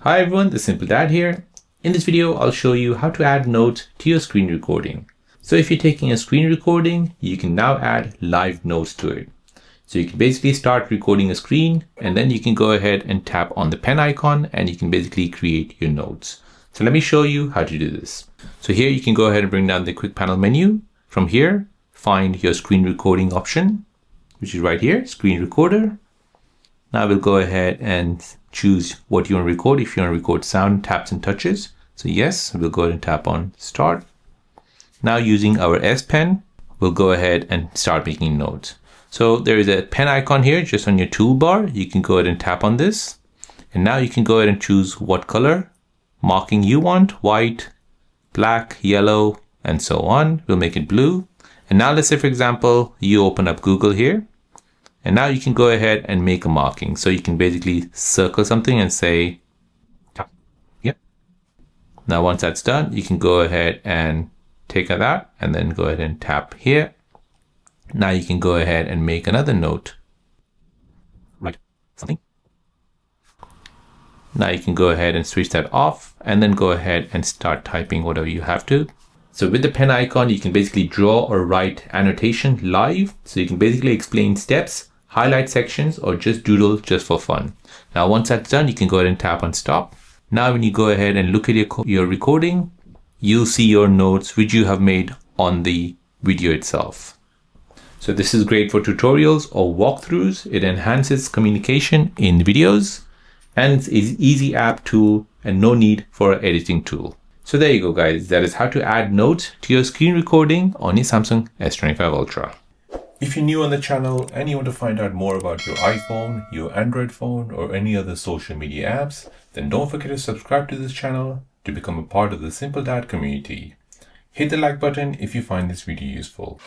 Hi everyone, the Simple Dad here. In this video, I'll show you how to add notes to your screen recording. So if you're taking a screen recording, you can now add live notes to it. So you can basically start recording a screen and then you can go ahead and tap on the pen icon and you can basically create your notes. So let me show you how to do this. So here you can go ahead and bring down the quick panel menu. From here, find your screen recording option, which is right here, screen recorder. Now we'll go ahead and choose what you want to record. If you want to record sound, taps and touches. So yes, we'll go ahead and tap on start. Now using our S Pen, we'll go ahead and start making notes. So there is a pen icon here just on your toolbar. You can go ahead and tap on this. And now you can go ahead and choose what color marking you want, white, black, yellow, and so on. We'll make it blue. And now let's say, for example, you open up Google here. And now you can go ahead and make a marking. So you can basically circle something and say, tap. Yep. Now once that's done, you can go ahead and take that and then go ahead and tap here. Now you can go ahead and make another note. Write something. Now you can go ahead and switch that off and then go ahead and start typing whatever you have to. So with the pen icon, you can basically draw or write annotation live. So you can basically explain steps, highlight sections, or just doodle just for fun. Now, once that's done, you can go ahead and tap on stop. Now, when you go ahead and look at your recording, you'll see your notes which you have made on the video itself. So this is great for tutorials or walkthroughs. It enhances communication in videos and it's an easy app tool and no need for an editing tool. So there you go, guys. That is how to add notes to your screen recording on your Samsung S25 Ultra. If you're new on the channel and you want to find out more about your iPhone, your Android phone, or any other social media apps, then don't forget to subscribe to this channel to become a part of the Simple Dad community. Hit the like button if you find this video useful.